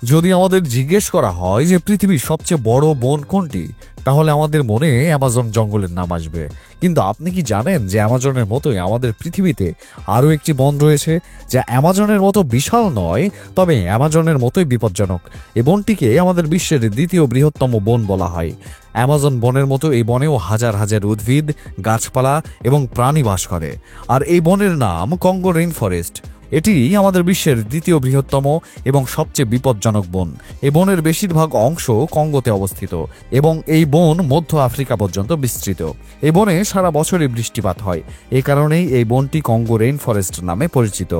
যদি আমাদের জিজ্ঞেস করা হয় যে পৃথিবীর সবচেয়ে বড় বন কোনটি, তাহলে আমাদের মনে অ্যামাজন জঙ্গলের নাম আসবে। কিন্তু আপনি কি জানেন যে অ্যামাজনের মতোই আমাদের পৃথিবীতে আরও একটি বন রয়েছে, যা অ্যামাজনের মতো বিশাল নয়, তবে অ্যামাজনের মতোই বিপজ্জনক। এই বনটিকে আমাদের বিশ্বের দ্বিতীয় বৃহত্তম বন বলা হয়। অ্যামাজন বনের মতো এই বনেও হাজার হাজার উদ্ভিদ, গাছপালা এবং প্রাণী বাস করে। আর এই বনের নাম কঙ্গো রেইন ফরেস্ট। এটি আমাদের বিশ্বের দ্বিতীয় বৃহত্তম এবং সবচেয়ে বিপজ্জনক বন। এই বনের বেশিরভাগ অংশ কঙ্গোতে অবস্থিত এবং এই বন মধ্য আফ্রিকা পর্যন্ত বিস্তৃত। এই বনে সারা বছরই বৃষ্টিপাত হয়। এ কারণেই এই বনটি কঙ্গো রেইন ফরেস্ট নামে পরিচিত।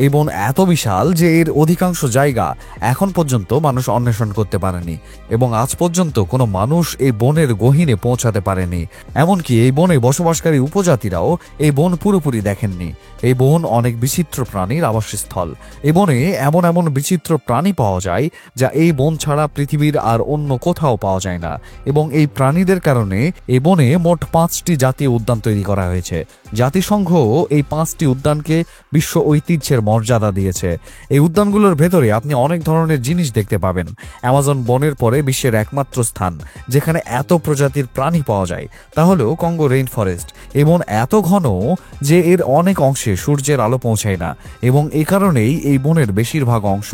এই বন এত বিশাল যে এর অধিকাংশ জায়গা এখন পর্যন্ত মানুষ অন্বেষণ করতে পারেনি এবং আজ পর্যন্ত কোনো মানুষ এই বনের গহীনে পৌঁছাতে পারেনি। এমনকি এই বনে বসবাসকারী উপজাতিরাও এই বন পুরোপুরি দেখেননি। এই বন অনেক বিচিত্র প্রাণীর আবাসস্থল। এই বনে এমন এমন বিচিত্র প্রাণী পাওয়া যায় যা এই বন ছাড়া পৃথিবীর আর অন্য কোথাও পাওয়া যায় না। এবং এই প্রাণীদের কারণে এই বনে মোট 5টি জাতীয় উদ্যান তৈরি করা হয়েছে। জাতিসংঘ এই 5টি উদ্যানকে বিশ্ব ঐতিহ্যের মর্যাদা দিয়েছে। এই উদ্যানগুলোর ভেতরে আপনি অনেক ধরনের জিনিস দেখতে পাবেন। অ্যামাজন বনের পরে বিশ্বের একমাত্র স্থান যেখানে এত প্রজাতির প্রাণী পাওয়া যায় তা হলো কঙ্গো রেইন ফরেস্ট। এই বন এত ঘন যে এর অনেক অংশে সূর্যের আলো পৌঁছায় না এবং এই কারণেই এই বনের বেশিরভাগ অংশ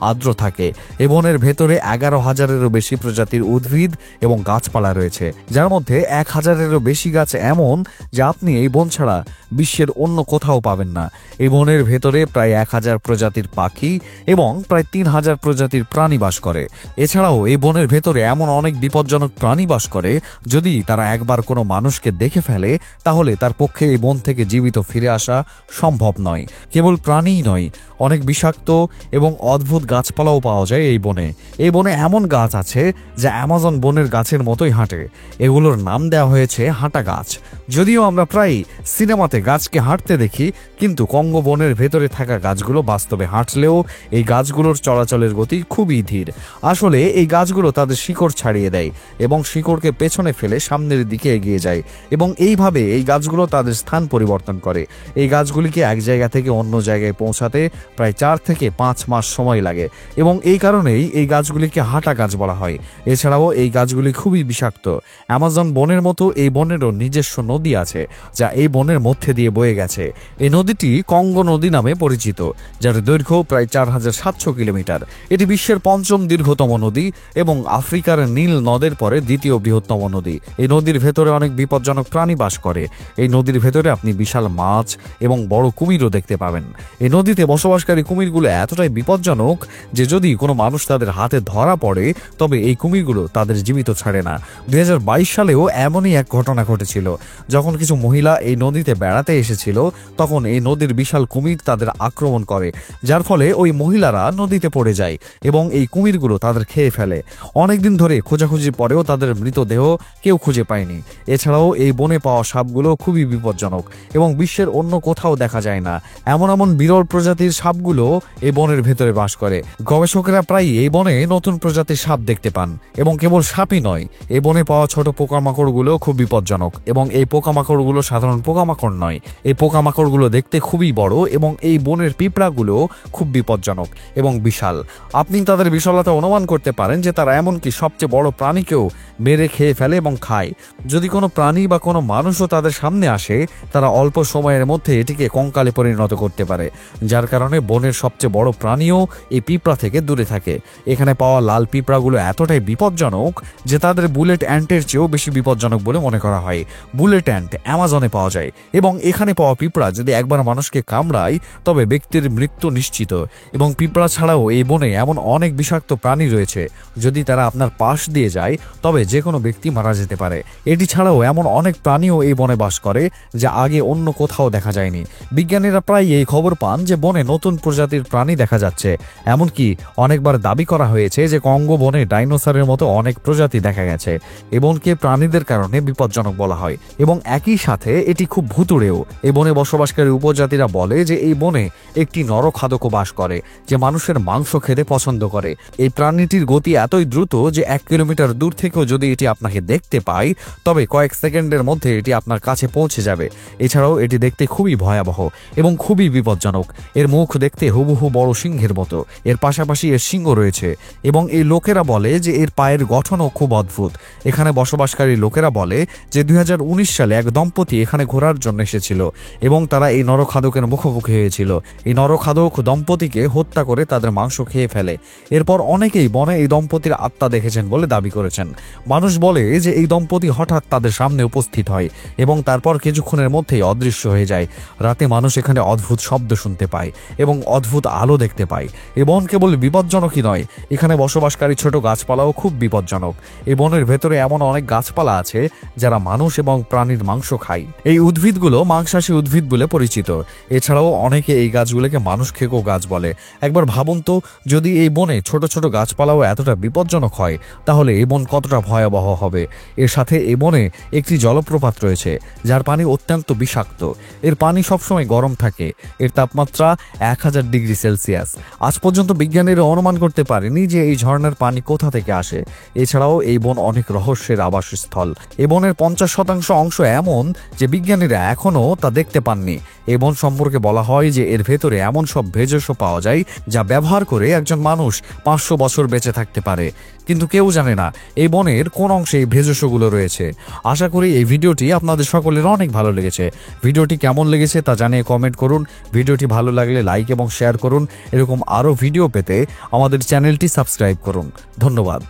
আর্দ্র থাকে। এই বনের ভেতরে 11,000-এরও বেশি প্রজাতির উদ্ভিদ এবং গাছপালা রয়েছে, যার মধ্যে 1,000-এরও বেশি গাছ এমন যা আপনি এই বন ছাড়া বিশ্বের অন্য কোথাও পাবেন না। এই বনের ভেতরে প্রায় 1,000 প্রজাতির পাখি এবং প্রায় 3,000 প্রজাতির প্রাণী বাস করে। এছাড়াও এই বনের ভেতরে এমন অনেক বিপজ্জনক প্রাণী বাস করে, যদি তারা একবার কোনো মানুষকে দেখে ফেলে তাহলে তার পক্ষে এই বন থেকে জীবিত ফিরে আসা সম্ভব নয়। কেবল প্রাণীই নয়, অনেক বিষাক্ত এবং অদ্ভুত গাছপালাও পাওয়া যায় এই বনে। এই বনে এমন গাছ আছে যা অ্যামাজন বনের গাছের মতোই হাঁটে। এগুলোর নাম দেওয়া হয়েছে হাঁটা গাছ। যদিও আমরা প্রায় সিনেমাতে গাছকে হাঁটতে দেখি, কিন্তু কঙ্গো বনের ভেতরে থাকা গাছগুলো বাস্তবে হাঁটলেও এই গাছগুলোর চলাচলের গতি খুবই ধীর। আসলে এই গাছগুলো তাদের শিকড় ছাড়িয়ে দেয় এবং শিকড়কে পেছনে ফেলে সামনের দিকে এগিয়ে যায় এবং এইভাবে এই গাছগুলো তাদের স্থান পরিবর্তন করে। এই গাছগুলিকে এক জায়গা থেকে অন্য জায়গায় পৌঁছাতে প্রায় 4 থেকে 5 মাস সময় লাগে এবং এই কারণেই এই গাছগুলিকে হাঁটা গাছ বলা হয়। এছাড়াও এই গাছগুলি খুবই বিষাক্ত। অ্যামাজন বনের মতো এই বনেরও নিজস্ব নদী আছে যা এই বনের মধ্যে দিয়ে বয়ে গেছে। এই নদীটি কঙ্গো নদী নামে পরিচিত, যার দৈর্ঘ্য প্রায় 4,700 কিলোমিটার। এটি বিশ্বের 5ম দীর্ঘতম নদী এবং আফ্রিকার নীল নদের পরে 2য় বৃহত্তম নদী। এই নদীর ভেতরে অনেক বিপজ্জনক প্রাণী বাস করে। এই নদীর ভেতরে আপনি বিশাল মাছ এবং বড় কুমিরও দেখতে পাবেন। এই নদীতে বসবাসকারী কুমিরগুলো এতটাই বিপজ্জনক যে যদি কোনো মানুষ তাদের হাতে ধরা পড়ে তবে এই কুমিরগুলো তাদের জীবিত ছাড়ে না। 2022 সালেও এমনই এক ঘটনা ঘটেছিল। যখন কিছু মহিলা এই নদীতে বেড়াতে এসেছিল তখন এই নদীর বিশাল কুমির তাদের আক্রমণ করে, যার ফলে ওই মহিলারা নদীতে পড়ে যায় এবং এই কুমিরগুলো তাদের খেয়ে ফেলে। অনেকদিন ধরে খোঁজাখুঁজির পরেও তাদের মৃতদেহ কেউ খুঁজে পায়নি। এছাড়াও এই বনে পাওয়া সাপগুলো খুবই বিপজ্জনক এবং বিশ্বের অন্য কোথাও দেখা যায় না। এমন এমন বিরল প্রজাতির সাপগুলো এই বনের ভেতরে বাস করে। গবেষকরা প্রায় এই বনে নতুন প্রজাতির সাপ দেখতে পান এবং কেবল সাপই নয়, এই বনে পাওয়া ছোট পোকামাকড়গুলো খুব বিপজ্জনক এবং এই পোকামাকড়গুলো সাধারণ পোকামাকড় নয়। এই পোকামাকড়গুলো দেখতে খুবই বড় এবং এই বনের পিঁপড়াগুলো খুব বিপজ্জনক এবং বিশাল। আপনি তাদের বিশালতা অনুমান করতে পারেন যে তারা এমনকি সবচেয়ে বড় প্রাণীকেও মেরে খেয়ে ফেলে এবং খায়। যদি কোনো প্রাণী বা কোনো মানুষও তাদের সামনে আসে, তারা অল্প সময়ের মধ্যে এটিকে কঙ্কালে পরিণত করতে পারে, যার কারণে বনের সবচেয়ে বড় প্রাণীও এই পিঁপড়া থেকে দূরে থাকে। এখানে পাওয়া লাল পিঁপড়াগুলো এতটাই বিপজ্জনক যে তাদের বুলেট অ্যান্টের চেয়েও বেশি বিপজ্জনক বলে মনে করা হয়। বুলেট অ্যান্ট অ্যামাজনে পাওয়া যায় এবং এখানে পাওয়া পিঁপড়া যদি একবার মানুষকে কামড়ায় তবে ব্যক্তির মৃত্যু নিশ্চিত। এবং পিঁপড়া ছাড়াও এই বনে এমন অনেক বিষাক্ত প্রাণী রয়েছে, যদি তারা আপনার পাশ দিয়ে যায় তবে যে কোনো ব্যক্তি মারা যেতে পারে। এটি ছাড়াও এমন অনেক প্রাণীও এই বনে বাস করে যা আগে অন্য কোথাও দেখা যায়নি। বিজ্ঞানীরা প্রায় এই খবর পান যে বনে নতুন প্রজাতির প্রাণী দেখা যাচ্ছে। এমনকি অনেকবার দাবি করা হয়েছে যে কঙ্গো বনে ডাইনোসরের মতো অনেক প্রজাতি দেখা গেছে। এই বনকে প্রাণীদের কারণে বিপজ্জনক বলা হয় এবং একই সাথে এটি খুব ভুতুড়েও। এই বনে বসবাসকারী উপজাতিরা বলে যে এই বনে একটি নরখাদকও বাস করে যে মানুষের মাংস খেতে পছন্দ করে। এই প্রাণীটির গতি এতই দ্রুত যে 1 কিলোমিটার দূর থেকেও যদি এটি আপনাকে দেখতে পায় তবে কয়েক সেকেন্ডের মধ্যে এটি আপনার কাছে পৌঁছে যাবে। এছাড়াও এটি দেখতে খুবই ভয়াবহ এবং খুবই বিপজ্জনক। এর মুখ দেখতে হুবহু বড় সিংহের মতো, এর পাশাপাশি এর সিংহ রয়েছে এবং এই লোকেরা বলে যে এর পায়ের গঠনও খুব অদ্ভুত। এখানে বসবাসকারী লোকেরা বলে যে 2019 সালে এক দম্পতি এখানে ঘোরার জন্য এসেছিল এবং তারা এই নরখাদকের মুখোমুখি হয়েছিল। এই নরখাদক দম্পতিকে হত্যা করে তাদের মাংস খেয়ে ফেলে। এরপর অনেকেই বনে এই দম্পতির আত্মা দেখেছেন বলে দাবি করেছেন। মানুষ বলে যে এই দম্পতি হঠাৎ তাদের সামনে উপস্থিত হয় এবং তারপর কিছুক্ষণের মধ্যেই অদৃশ্য হয়ে যায়। রাতে মানুষ এখানে অদ্ভুত শব্দ শুনতে পায় এবং অদ্ভুত আলো দেখতে পায়। এই বন কেবল বিপজ্জনকই নয়, এখানে বসবাসকারী ছোট গাছপালাও খুব বিপজ্জনক। এই বনের ভেতরে এমন অনেক গাছপালা আছে যারা মানুষ এবং প্রাণীর মাংস খায়। এই উদ্ভিদগুলো মাংসাশী উদ্ভিদ বলে পরিচিত। এছাড়াও অনেকে এই গাছগুলোকে মানুষ খেকো গাছ বলে। একবার ভাবুন তো, যদি এই বনে ছোট ছোট গাছপালাও এতটা বিপজ্জনক হয় তাহলে এই বন কতটা ভয়াবহ হবে। এর সাথে এই বনে একটি জলপ্রপাত রয়েছে যার পানি অত্যন্ত বিষাক্ত। এর পানি সবসময় গরম থাকে। এর তাপমাত্রা 1000 ডিগ্রি সেলসিয়াস। আজ পর্যন্ত বিজ্ঞানীরা অনুমান করতে পারেনি যে এই ঝর্ণার পানি কোথা থেকে আসে। এছাড়াও এই বন অনেক রহস্যের আবাসস্থল। এই বনের 50% অংশ এমন যে বিজ্ঞানীরা এখনও তা দেখতে পাননি। এই বন সম্পর্কে বলা হয় যে এর ভেতরে এমন সব ভেষজ পাওয়া যায় যা ব্যবহার করে একজন মানুষ 500 বছর বেঁচে থাকতে পারে, কিন্তু কেউ জানে না এই বনের কোন অংশে এই ভেষজগুলো রয়েছে। আশা করি এই ভিডিওটি আপনাদের সকলের অনেক ভালো লেগেছে। ভিডিওটি কেমন লেগেছে তা জানিয়ে কমেন্ট করুন। ভিডিওটি ভালো লাগলে লাইক এবং শেয়ার করুন। এরকম আরও ভিডিও পেতে আমাদের চ্যানেলটি সাবস্ক্রাইব করুন। ধন্যবাদ।